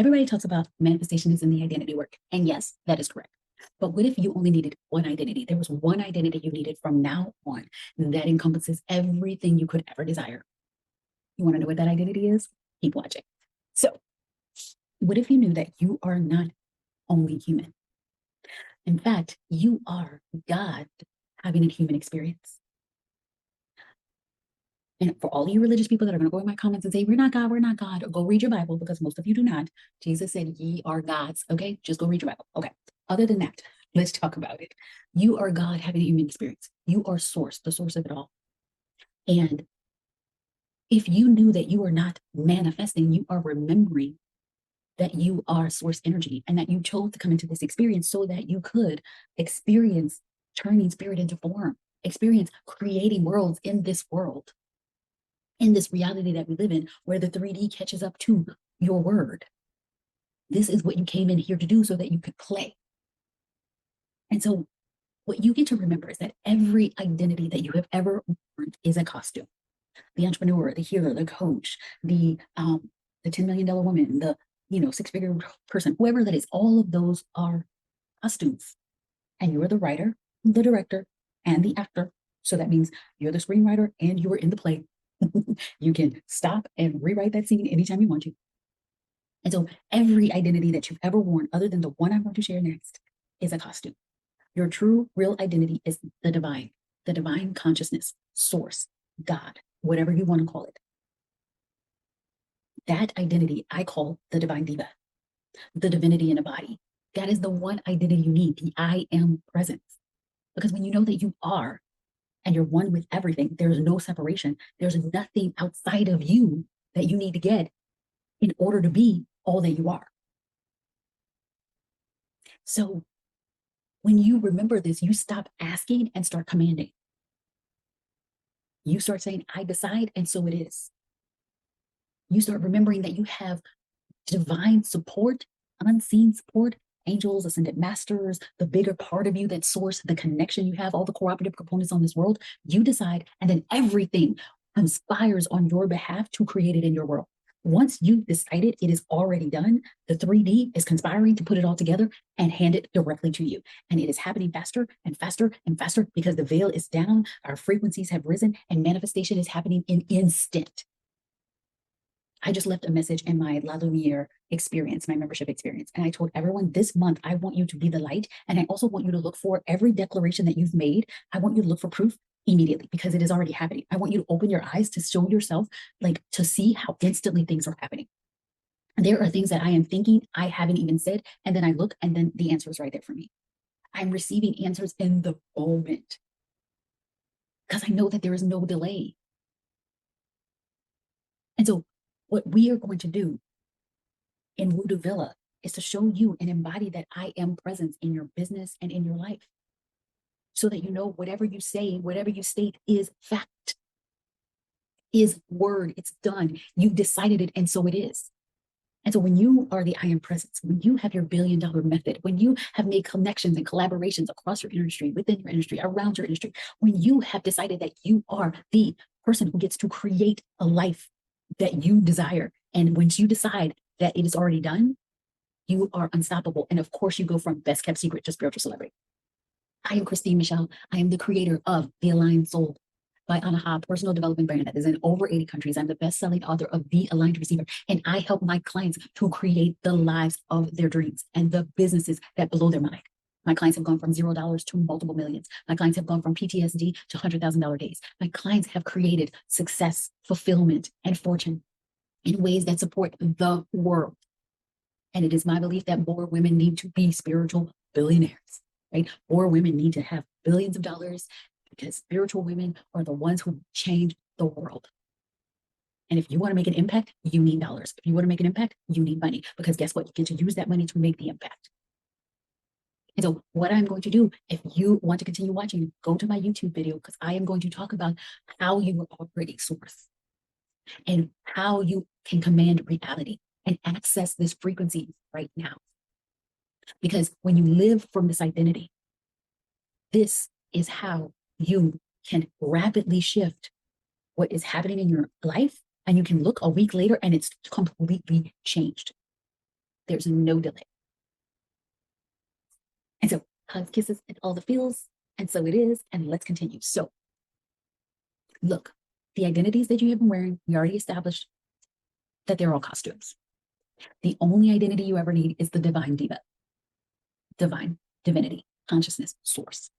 everybody talks about manifestation is in the identity work. And yes, that is correct. But what if you only needed one identity? There was one identity you needed from now on that encompasses everything you could ever desire. You want to know what that identity is? Keep watching. So, what if you knew that you are not only human? In fact, you are God having a human experience. And for all you religious people that are going to go in my comments and say, we're not God, go read your Bible, because most of you do not. Jesus said, ye are gods. Okay, just go read your Bible. Okay, other than that, let's talk about it. You are God having a human experience. You are source, the source of it all. And if you knew that you are not manifesting, you are remembering that you are source energy and that you chose to come into this experience so that you could experience turning spirit into form, experience creating worlds in this world, in this reality that we live in, where the 3D catches up to your word. This is what you came in here to do so that you could play. And so what you get to remember is that every identity that you have ever worn is a costume. The entrepreneur, the healer, the coach, the $10 million woman, the six-figure person, whoever that is, all of those are costumes. And you're the writer, the director, and the actor. So that means you're the screenwriter and you are in the play. You can stop and rewrite that scene anytime you want to. And so every identity that you've ever worn, other than the one I'm going to share next, is a costume. Your true, real identity is the divine consciousness, source, God, whatever you want to call it. That identity I call the divine diva, the divinity in a body. That is the one identity you need, the I am presence. Because when you know that you are and you're one with everything, there's no separation. There's nothing outside of you that you need to get in order to be all that you are. So when you remember this, you stop asking and start commanding. You start saying, I decide, and so it is. You start remembering that you have divine support, unseen support, angels, ascended masters, the bigger part of you, that source, the connection you have, all the cooperative components on this world. You decide, and then everything conspires on your behalf to create it in your world. Once you've decided it is already done, the 3D is conspiring to put it all together and hand it directly to you. And it is happening faster and faster and faster because the veil is down, our frequencies have risen, and manifestation is happening in instant. I just left a message in my La Lumiere experience, my membership experience. And I told everyone this month, I want you to be the light. And I also want you to look for every declaration that you've made. I want you to look for proof immediately because it is already happening. I want you to open your eyes to show yourself, like to see how instantly things are happening. And there are things that I am thinking I haven't even said. And then I look and then the answer is right there for me. I'm receiving answers in the moment because I know that there is no delay. And so what we are going to do in Voodoo Villa is to show you and embody that I am presence in your business and in your life so that you know whatever you say, whatever you state is fact, is word, it's done. You've decided it, and so it is. And so when you are the I am presence, when you have your $1 billion method, when you have made connections and collaborations across your industry, within your industry, around your industry, when you have decided that you are the person who gets to create a life that you desire, and once you decide that it is already done, you are unstoppable. And of course, you go from best kept secret to spiritual celebrity. I am Christine Michelle. I am the creator of The Aligned Soul by Anaha, personal development brand that is in over 80 countries. I'm the best-selling author of The Aligned Receiver, and I help my clients to create the lives of their dreams and the businesses that blow their mind. My clients have gone from $0 to multiple millions. My clients have gone from PTSD to $100,000 days. My clients have created success, fulfillment, and fortune in ways that support the world. And it is my belief that more women need to be spiritual billionaires, right? More women need to have billions of dollars because spiritual women are the ones who change the world. And if you want to make an impact, you need dollars. If you want to make an impact, you need money, because guess what? You get to use that money to make the impact. And so what I'm going to do, if you want to continue watching, go to my YouTube video, because I am going to talk about how you are already source and how you can command reality and access this frequency right now. Because when you live from this identity, this is how you can rapidly shift what is happening in your life. And you can look a week later and it's completely changed. There's no delay. And so hugs, kisses, and all the feels. And so it is. And let's continue. So look, the identities that you have been wearing, we already established that they're all costumes. The only identity you ever need is the divine diva, divine, divinity, consciousness, source.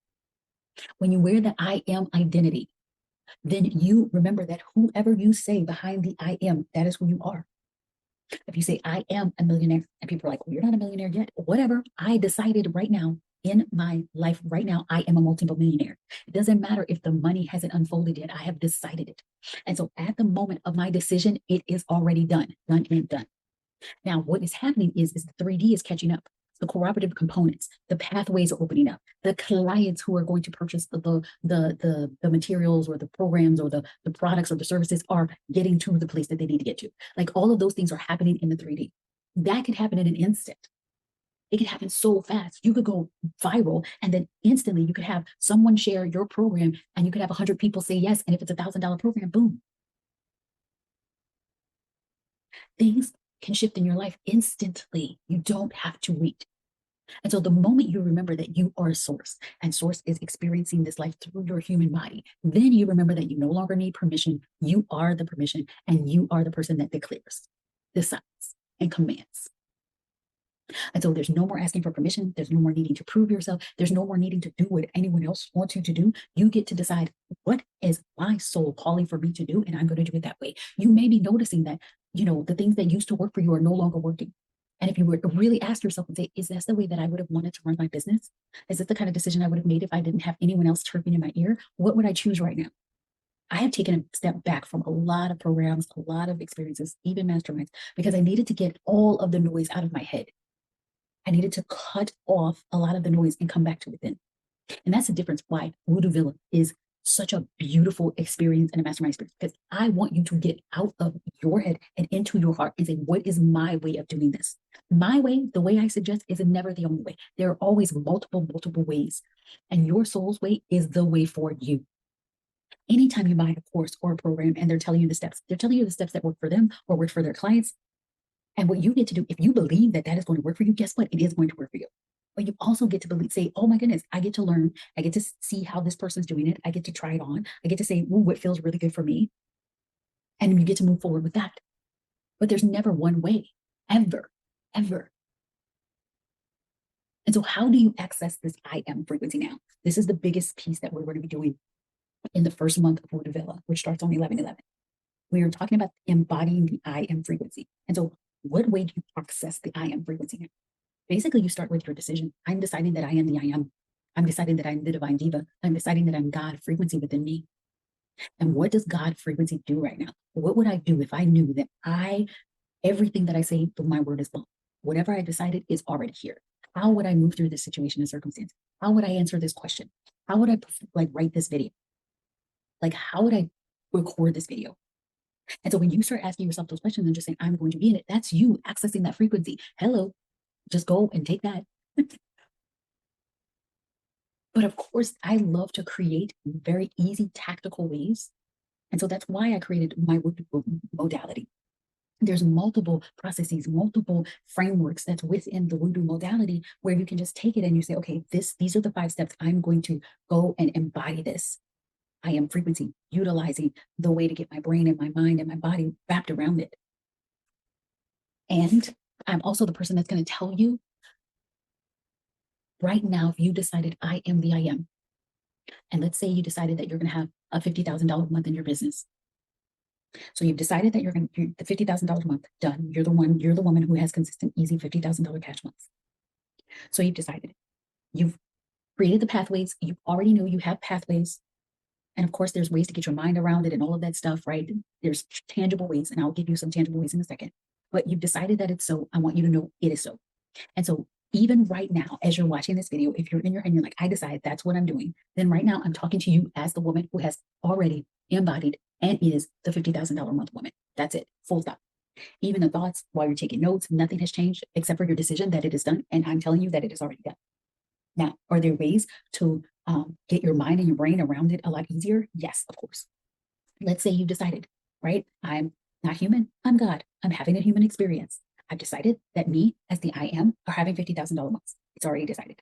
When you wear the I am identity, then you remember that whoever you say behind the I am, that is who you are. If you say, I am a millionaire, and people are like, well, you're not a millionaire yet, whatever. I decided right now in my life, right now, I am a multiple millionaire. It doesn't matter if the money hasn't unfolded yet. I have decided it. And so at the moment of my decision, it is already done, done and done. Now, what is happening is the 3D is catching up. The cooperative components, the pathways are opening up. The clients who are going to purchase the materials or the programs or the products or the services are getting to the place that they need to get to. Like all of those things are happening in the 3D. That could happen in an instant. It could happen so fast. You could go viral and then instantly you could have someone share your program and you could have 100 people say yes. And if it's $1,000 program, boom. Things can shift in your life instantly. You don't have to wait. And so the moment you remember that you are source and source is experiencing this life through your human body, then you remember that you no longer need permission. You are the permission and you are the person that declares, decides, and commands. And so there's no more asking for permission. There's no more needing to prove yourself. There's no more needing to do what anyone else wants you to do. You get to decide what is my soul calling for me to do, and I'm going to do it that way. You may be noticing that, the things that used to work for you are no longer working. And if you were to really ask yourself and say, is this the way that I would have wanted to run my business? Is this the kind of decision I would have made if I didn't have anyone else chirping in my ear? What would I choose right now? I have taken a step back from a lot of programs, a lot of experiences, even masterminds, because I needed to get all of the noise out of my head. I needed to cut off a lot of the noise and come back to within. And that's the difference why Voodoo Villa is such a beautiful experience and a mastermind experience, because I want you to get out of your head and into your heart and say, what is my way of doing this? My way, the way I suggest, is never the only way. There are always multiple ways. And your soul's way is the way for you. Anytime you buy a course or a program and they're telling you the steps that work for them or work for their clients. And what you get to do, if you believe that that is going to work for you, guess what? It is going to work for you. But you also get to say, oh my goodness, I get to learn. I get to see how this person's doing it. I get to try it on. I get to say, ooh, what feels really good for me. And you get to move forward with that. But there's never one way, ever, ever. And so how do you access this I am frequency now? This is the biggest piece that we're going to be doing in the first month of Voodoo Villa, which starts on 11/11. We are talking about embodying the I am frequency. And so what way do you access the I am frequency now? Basically, you start with your decision. I'm deciding that I am the I am. I'm deciding that I'm the divine diva. I'm deciding that I'm God frequency within me. And what does God frequency do right now? What would I do if I knew that everything that I say, my word is law? Whatever I decided is already here. How would I move through this situation and circumstance? How would I answer this question? How would I write this video? How would I record this video? And so when you start asking yourself those questions and just saying, I'm going to be in it, that's you accessing that frequency. Hello, just go and take that. But of course, I love to create very easy, tactical ways. And so that's why I created my modality. There's multiple processes, multiple frameworks that's within the Voodoo modality where you can just take it and you say, okay, these are the 5 steps. I'm going to go and embody this. I am frequency, utilizing the way to get my brain and my mind and my body wrapped around it. And I'm also the person that's going to tell you right now, if you decided I am the I am, and let's say you decided that you're going to have a $50,000 a month in your business. So you've decided that you're going to the $50,000 a month done. You're the woman who has consistent, easy $50,000 cash months. So you've decided, you've created the pathways. You already know you have pathways. And of course, there's ways to get your mind around it and all of that stuff, right? There's tangible ways, and I'll give you some tangible ways in a second. But you've decided that it's so. I want you to know it is so. And so even right now, as you're watching this video, if you're in your head and you're like, I decide that's what I'm doing, then right now I'm talking to you as the woman who has already embodied and is the $50,000 a month woman. That's it. Full stop. Even the thoughts while you're taking notes, nothing has changed except for your decision that it is done. And I'm telling you that it is already done. Now, are there ways to get your mind and your brain around it a lot easier? Yes, of course. Let's say you decided, right? I'm not human. I'm God. I'm having a human experience. I've decided that me as the I am are having $50,000 months. It's already decided.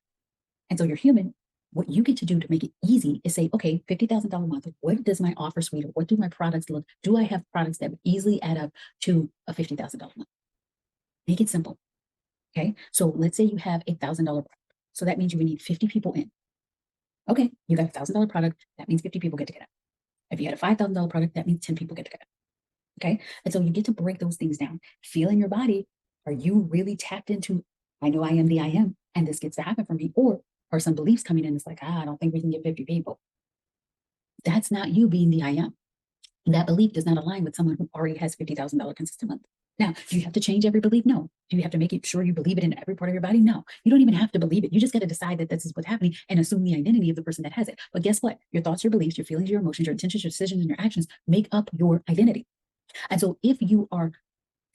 And so you're human. What you get to do to make it easy is say, okay, $50,000 month. What does my offer suite or what do my products look? Do I have products that would easily add up to a $50,000 month? Make it simple. Okay. So let's say you have $1,000 product. So that means you would need 50 people in. Okay. You got $1,000 product. That means 50 people get together. If you had a $5,000 product, that means 10 people get together. Okay. And so you get to break those things down. Feel in your body. Are you really tapped into, I know I am the I am, and this gets to happen for me? Or are some beliefs coming in? It's like, I don't think we can get 50 people. That's not you being the I am. That belief does not align with someone who already has $50,000 consistent month. Now, do you have to change every belief? No. Do you have to make it sure you believe it in every part of your body? No. You don't even have to believe it. You just got to decide that this is what's happening and assume the identity of the person that has it. But guess what? Your thoughts, your beliefs, your feelings, your emotions, your intentions, your decisions, and your actions make up your identity. And so if you are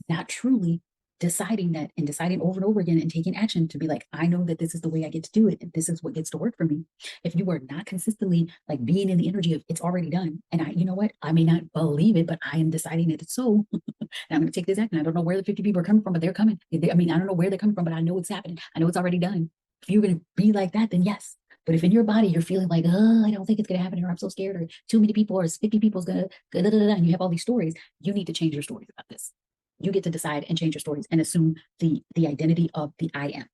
not truly deciding that and deciding over and over again and taking action to be like, I know that this is the way I get to do it and this is what gets to work for me. If you are not consistently like being in the energy of it's already done, and you know what, I may not believe it, but I am deciding that it's so, and I'm going to take this action. I don't know where the 50 people are coming from, but they're coming. I don't know where they're coming from, but I know it's happening. I know it's already done. If you're going to be like that, then yes. But if in your body you're feeling like, oh, I don't think it's going to happen, or I'm so scared, or too many people, or 50 people's going to, and you have all these stories, you need to change your stories about this. You get to decide and change your stories and assume the identity of the I am.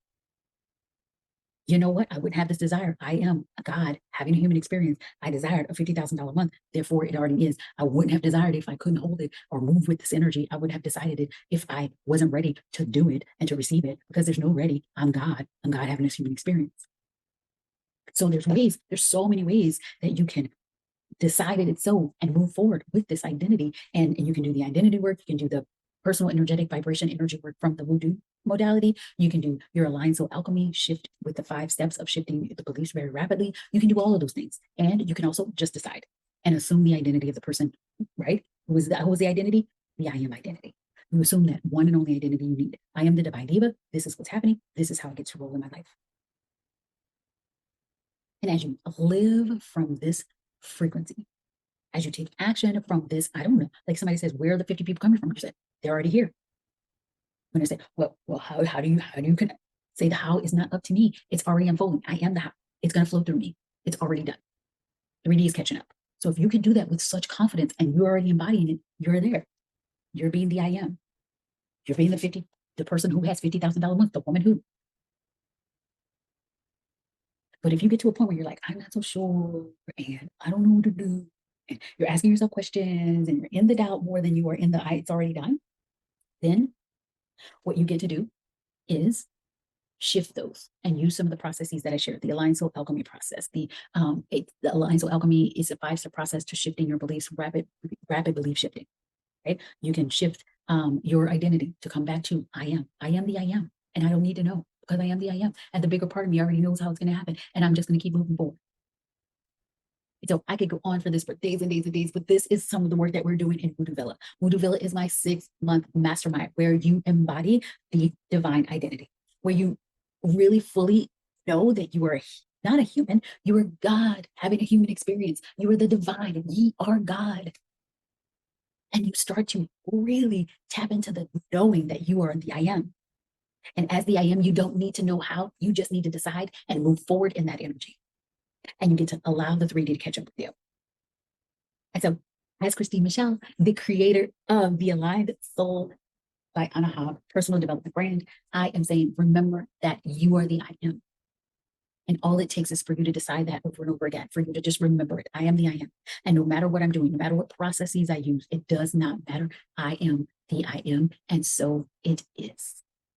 You know what? I wouldn't have this desire. I am a God having a human experience. I desired a $50,000 month. Therefore, it already is. I wouldn't have desired it if I couldn't hold it or move with this energy. I would have decided it if I wasn't ready to do it and to receive it, because there's no ready. I'm God. I'm God having this human experience. So there's so many ways that you can decide it so and move forward with this identity. And you can do the identity work. You can do the personal energetic vibration energy work from the voodoo modality. You can do your aligned soul alchemy shift with the 5 steps of shifting the beliefs very rapidly. You can do all of those things. And you can also just decide and assume the identity of the person, right? Who is the identity? The I am identity. You assume that one and only identity you need. I am the divine diva. This is what's happening. This is how I get to roll in my life. And as you live from this frequency, as you take action from this, I don't know, like somebody says, where are the 50 people coming from? I said, they're already here. When I say, well, how do you connect? Say the how is not up to me. It's already unfolding. I am the how. It's going to flow through me. It's already done. 3D is catching up. So if you can do that with such confidence and you're already embodying it, you're there. You're being the I am. You're being the person who has $50,000 a month, the woman who. But if you get to a point where you're like, I'm not so sure and I don't know what to do, and you're asking yourself questions and you're in the doubt more than you are in the it's already done, then what you get to do is shift those and use some of the processes that I shared. The Aligned Soul Alchemy process. The Aligned Soul Alchemy is a 5-step process to shifting your beliefs, rapid belief shifting. Right? You can shift your identity to come back to I am. I am the I am, and I don't need to know because I am the I am, and the bigger part of me already knows how it's going to happen, and I'm just going to keep moving forward. So I could go on for this for days and days and days, but this is some of the work that we're doing in Voodoo Villa. Voodoo Villa is my 6-month mastermind where you embody the divine identity, where you really fully know that you are not a human, you are God having a human experience. You are the divine, ye are God. And you start to really tap into the knowing that you are the I am. And as the I am, you don't need to know how, you just need to decide and move forward in that energy. And you get to allow the 3D to catch up with you. And so, as Christine Michelle, the creator of the Aligned Soul by Anaha personal development brand, I am saying, remember that you are the I am. And all it takes is for you to decide that over and over again, for you to just remember it. I am the I am. And no matter what I'm doing, no matter what processes I use, it does not matter. I am the I am. And so it is.